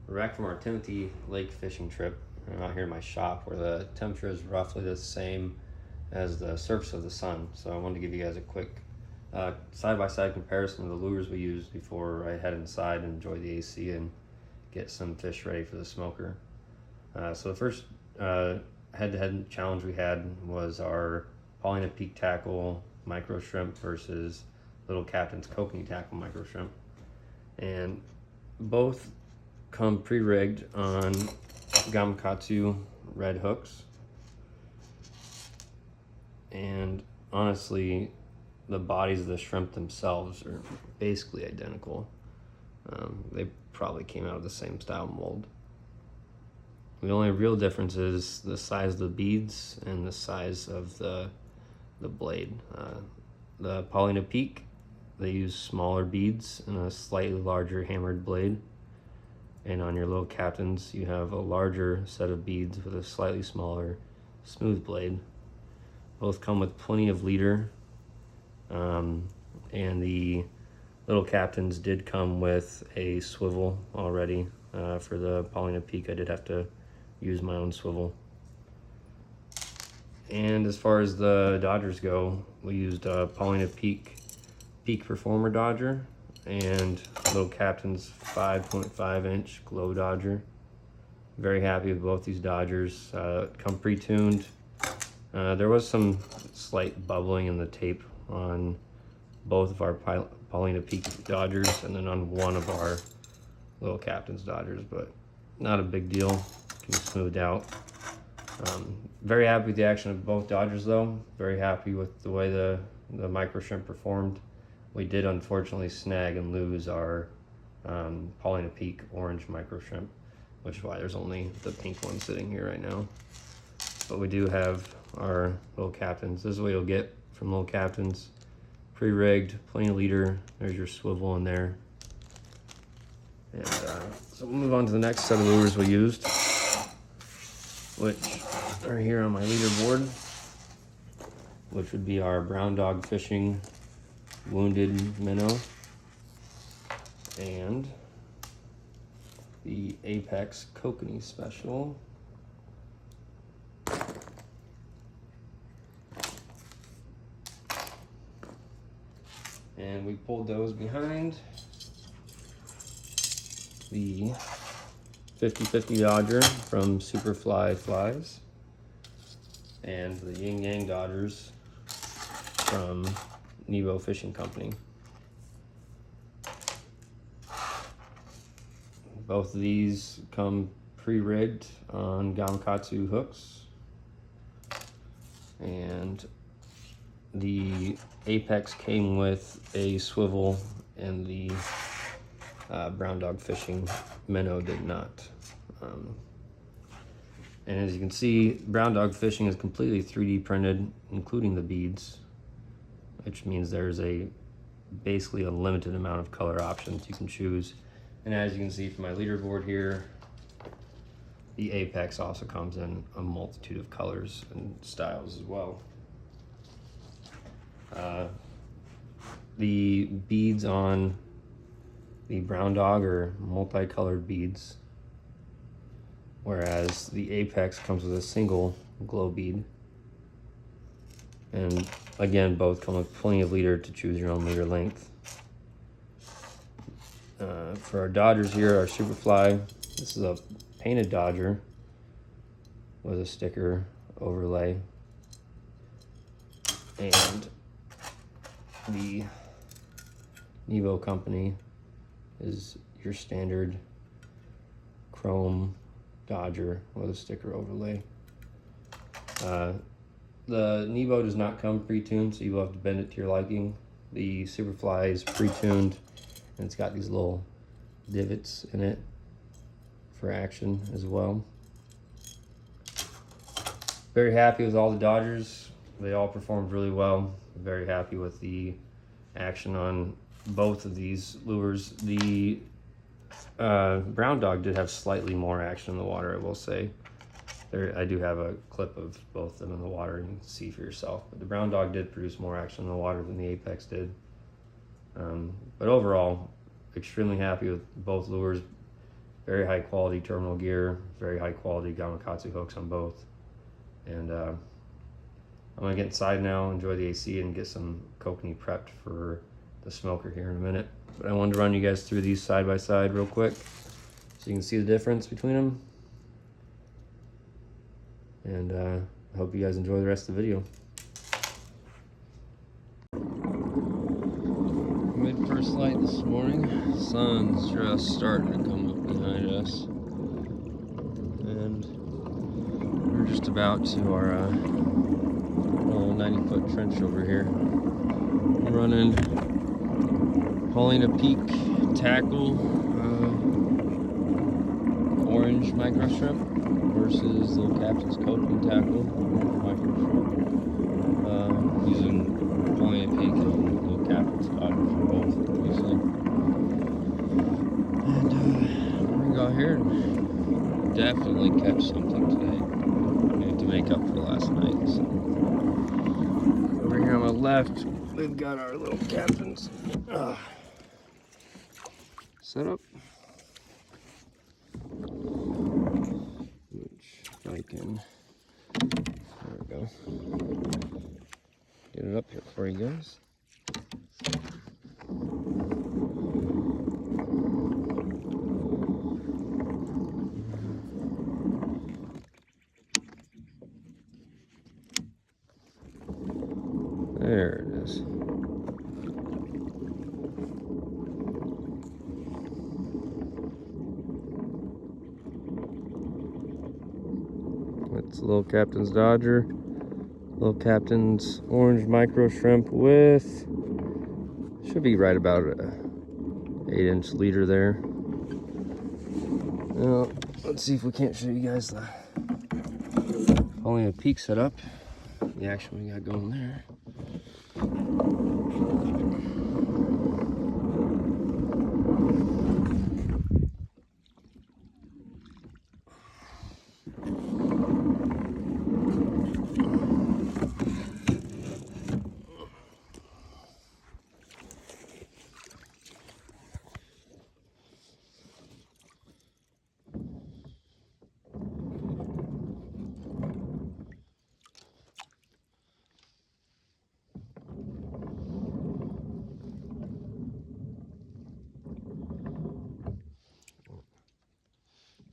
We're back from our Timothy Lake fishing trip. I'm out here in my shop where the temperature is roughly the same as the surface of the sun. So I wanted to give you guys a quick side-by-side comparison of the lures we used before I head inside and enjoy the AC and get some fish ready for the smoker. So the first head-to-head challenge we had was our Paulina Peak Tackle micro shrimp versus Little Captain's Kokanee Tackle micro shrimp. And both come pre-rigged on Gamakatsu red hooks, and honestly the bodies of the shrimp themselves are basically identical. They probably came out of the same style mold. The only real difference is the size of the beads and the size of the blade. The Paulina Peak, they use smaller beads and a slightly larger hammered blade. And on your Little Captains, you have a larger set of beads with a slightly smaller smooth blade. Both come with plenty of leader. And the Little Captains did come with a swivel already. For the Paulina Peak, I did have to use my own swivel. And as far as the Dodgers go, we used a Paulina Peak Performer Dodger and Little Captain's 5.5 inch Glow Dodger. Very happy with both these Dodgers. Come pre-tuned. There was some slight bubbling in the tape on both of our Paulina Peak Dodgers and then on one of our Little Captain's Dodgers, but not a big deal. Can be smoothed out. Very happy with the action of both Dodgers though. Very happy with the way the micro shrimp performed. We did unfortunately snag and lose our Paulina Peak orange micro shrimp, which is why there's only the pink one sitting here right now. But we do have our Little Captains. This is what you'll get from Little Captains. Pre-rigged, plenty of leader. There's your swivel in there. And so we'll move on to the next set of lures we used, which are here on my leaderboard, which would be our Brown Dog Fishing Wounded Minnow and the Apex Kokanee Special. And we pulled those behind the 50/50 Dodger from Superfly Flies and the Yin Yang Dodgers from Nebo Fishing Company. Both of these come pre-rigged on Gamakatsu hooks, and the Apex came with a swivel and the Brown Dog Fishing Minnow did not. And as you can see, Brown Dog Fishing is completely 3D printed, including the beads, which means there's basically a limited amount of color options you can choose. And as you can see from my leaderboard here, the Apex also comes in a multitude of colors and styles as well. The beads on the Brown Dog are multicolored beads, whereas the Apex comes with a single glow bead. And again, both come with plenty of leader to choose your own leader length. For our Dodgers here, our Superfly, this is a painted Dodger with a sticker overlay. And the Nebo Company is your standard chrome Dodger with a sticker overlay. The Nebo does not come pre-tuned, so you will have to bend it to your liking. The Superfly is pre-tuned, and it's got these little divots in it for action as well. Very happy with all the Dodgers. They all performed really well. Very happy with the action on both of these lures. The Brown Dog did have slightly more action in the water, I will say. I do have a clip of both of them in the water, and you can see for yourself. But the Brown Dog did produce more action in the water than the Apex did. But overall, extremely happy with both lures. Very high quality terminal gear, very high quality Gamakatsu hooks on both. And I'm gonna get inside now, enjoy the AC, and get some kokanee prepped for the smoker here in a minute. But I wanted to run you guys through these side by side real quick so you can see the difference between them. And I hope you guys enjoy the rest of the video. Mid first light this morning. Sun's just starting to come up behind us. And we're just about to our 90-foot trench over here. I'm running Paulina Peak tackle, orange micro shrimp versus Little Captain's Kokanee tackle, micro shrimp. Using Paulina Peak and Little Captain's Dodger for both, obviously. And we're gonna go out here and definitely catch something today. We have to make up for last night. So. Over here on the left, we've got our Little Captain's set up, which I can, there we go, get it up here for you guys. There it is. It's Little Captain's Dodger, Little Captain's orange micro shrimp with, should be right about a 8-inch leader there. Now, let's see if we can't show you guys the Paulina Peak setup, the action we got going there.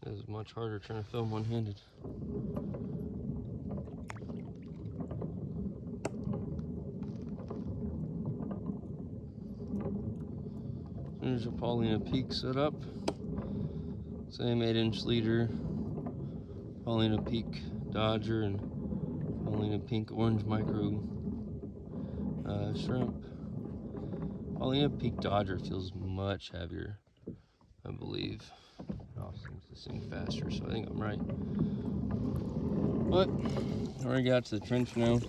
It's much harder trying to film one-handed. There's a Paulina Peak setup. Same 8-inch leader. Paulina Peak Dodger and Paulina Pink orange micro shrimp. Paulina Peak Dodger feels much heavier, I believe. It also seems to sink faster, so I think I'm right. But I already got to the trench now.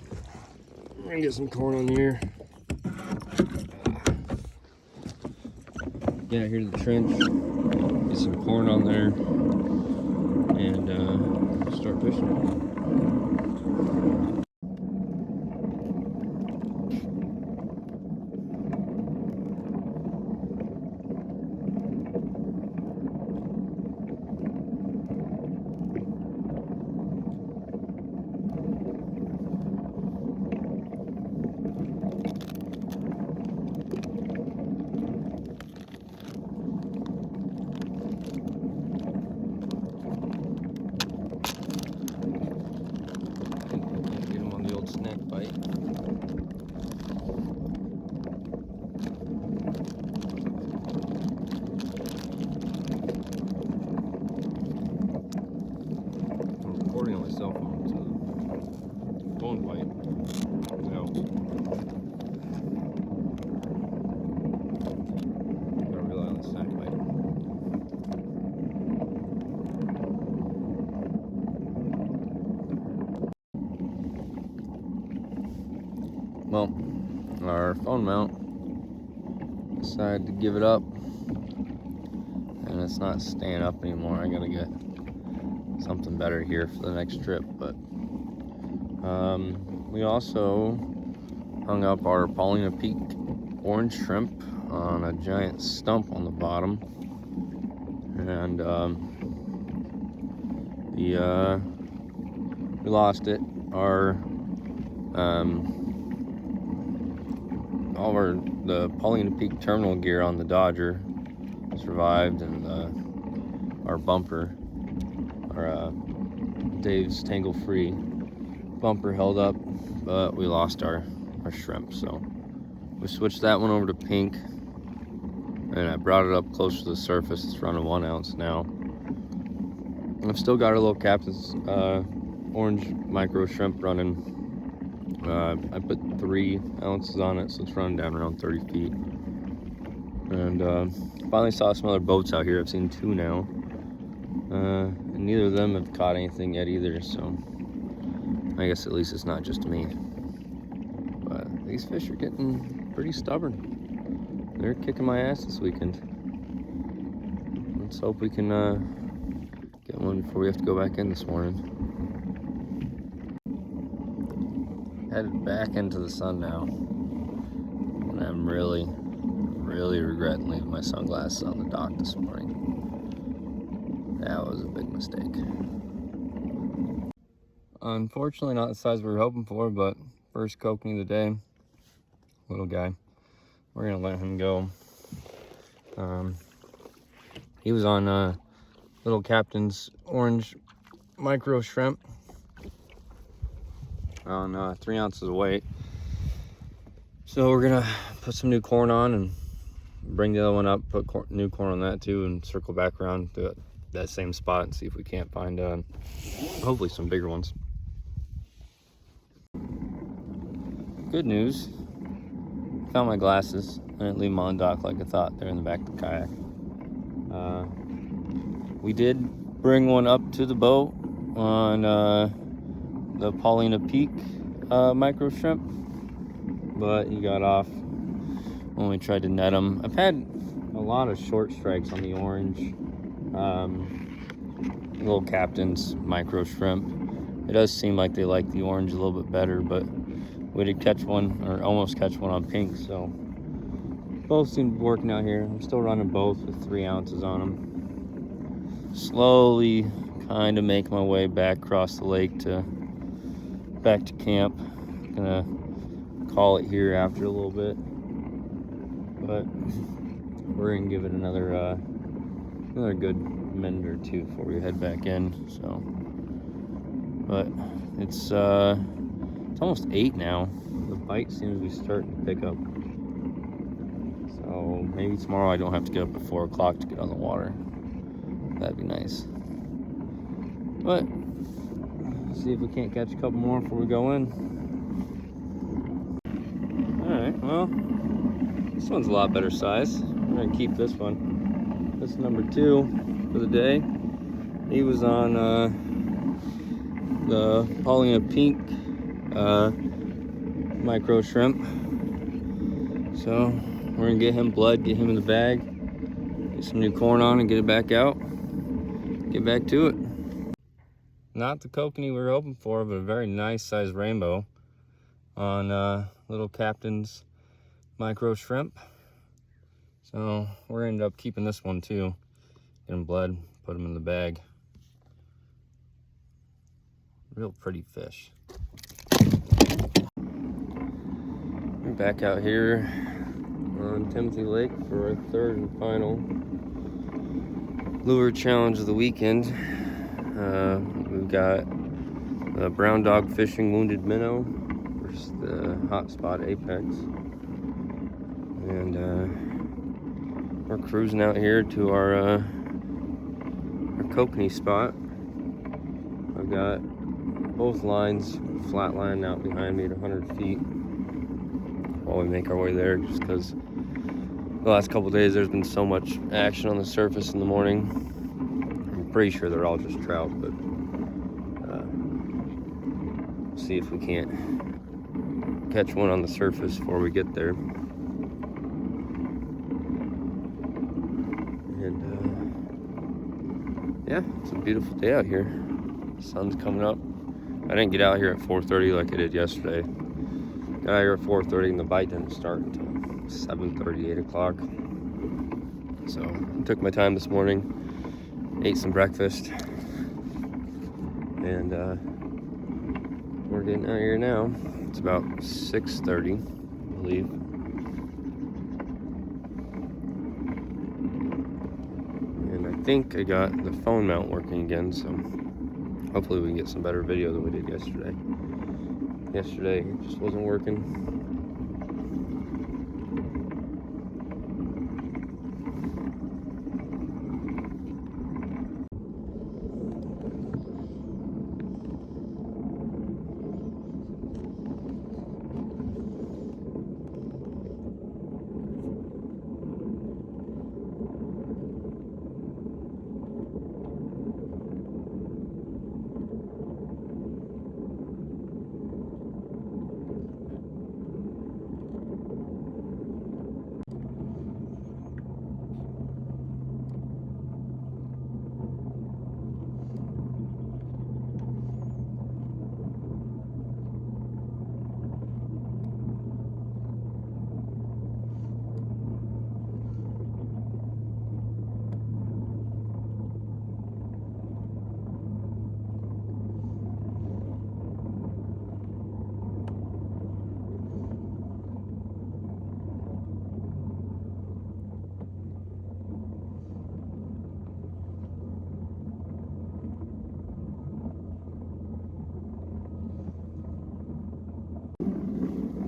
We're gonna get some corn on here. Get out here to the trench, get some corn on there, and start fishing. Snack bite. I'm recording on my cell phone, so phone bite. No. Gotta rely on the snack bite. Well, our phone mount decided to give it up, and it's not staying up anymore. I gotta get something better here for the next trip. But we also hung up our Paulina Peak orange shrimp on a giant stump on the bottom, and we lost it. The Paulina Peak terminal gear on the Dodger survived, and our bumper, Dave's Tangle Free bumper held up, but we lost our shrimp. So we switched that one over to pink, and I brought it up close to the surface. It's running 1 ounce now. I've still got our little Captain's orange micro shrimp running. I put 3 ounces on it, so it's running down around 30 feet. And finally saw some other boats out here. I've seen 2 now. And neither of them have caught anything yet either, so I guess at least it's not just me. But these fish are getting pretty stubborn. They're kicking my ass this weekend. Let's hope we can get one before we have to go back in this morning. Headed back into the sun now, and I'm really regretting leaving my sunglasses on the dock this morning. That was a big mistake. Unfortunately, not the size we were hoping for, but first kokanee of the day, little guy. We're gonna let him go. He was on little Captain's orange micro shrimp on 3 ounces of weight. So we're gonna put some new corn on and bring the other one up, put new corn on that too, and circle back around to that same spot and see if we can't find hopefully some bigger ones. Good news, found my glasses. I didn't leave them on dock like I thought. They're in the back of the kayak. We did bring one up to the boat on the Paulina Peak micro shrimp, but he got off when we tried to net him. I've had a lot of short strikes on the orange little Captain's micro shrimp. It does seem like they like the orange a little bit better, but we did catch one, or almost catch one on pink, so both seem to be working out here. I'm still running both with 3 ounces on them. Slowly kind of make my way back across the lake back to camp. Gonna call it here after a little bit, but we're gonna give it another good minute or two before we head back in. So, but it's almost 8 now. The bite seems to be starting to pick up, so maybe tomorrow I don't have to get up at 4 o'clock to get on the water. That'd be nice. But see if we can't catch a couple more before we go in. Alright, well, this one's a lot better size. I'm gonna keep this one. This is number 2 for the day. He was on the Paulina Pink micro shrimp. So we're gonna get him blood, get him in the bag, get some new corn on and get it back out. Get back to it. Not the kokanee we were hoping for, but a very nice sized rainbow on little Captain's micro shrimp. So we're gonna end up keeping this one too. Get him blood, put him in the bag. Real pretty fish. We're back out here on Timothy Lake for our 3rd and final lure challenge of the weekend. We've got the brown dog fishing wounded minnow versus the Hotspot apex, and we're cruising out here to our kokanee spot. I've got both lines flat lying out behind me at 100 feet while we make our way there, just because the last couple days there's been so much action on the surface in the morning. I'm pretty sure they're all just trout, but see if we can't catch one on the surface before we get there. And yeah, it's a beautiful day out here. The sun's coming up. I didn't get out here at 4:30 like I did yesterday. Got out here at 4:30 and the bite didn't start until 7:30, 8 o'clock. So I took my time this morning. ate some breakfast, and we're getting out here now. It's about 6:30, I believe. And I think I got the phone mount working again, so hopefully we can get some better video than we did yesterday. Yesterday it just wasn't working.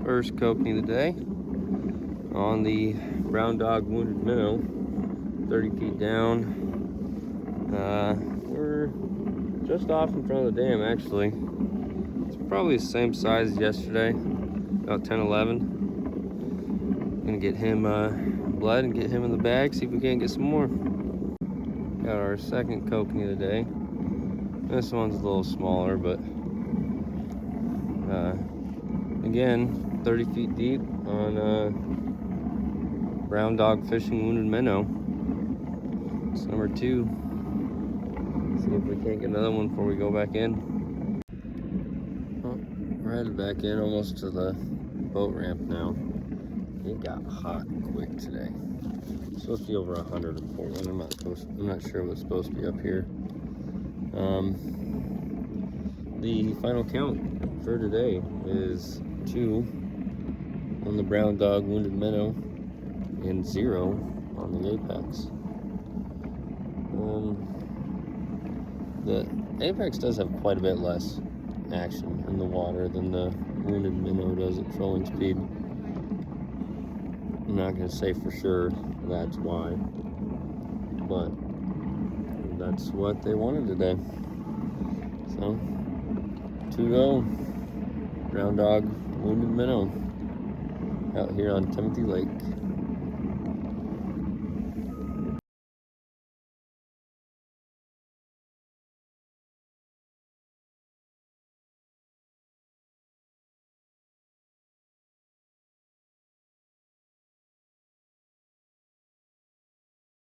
First kokanee of the day on the brown dog wounded minnow, 30 feet down. We're just off in front of the dam actually. It's probably the same size as yesterday, about 10-11. Gonna get him blood and get him in the bag, see if we can't get some more. Got our second kokanee of the day. This one's a little smaller, but again, 30 feet deep on brown dog fishing wounded minnow. It's number 2. See if we can't get another one before we go back in. Oh, we're headed back in, almost to the boat ramp now. It got hot quick today. It's supposed to be over 100 in Portland. I'm not sure what's supposed to be up here. The final count for today is 2 on the brown dog wounded minnow and 0 on the apex. The apex does have quite a bit less action in the water than the wounded minnow does at trolling speed. I'm not going to say for sure that's why, but that's what they wanted today. So 2 go, brown dog wounded minnow out here on Timothy Lake.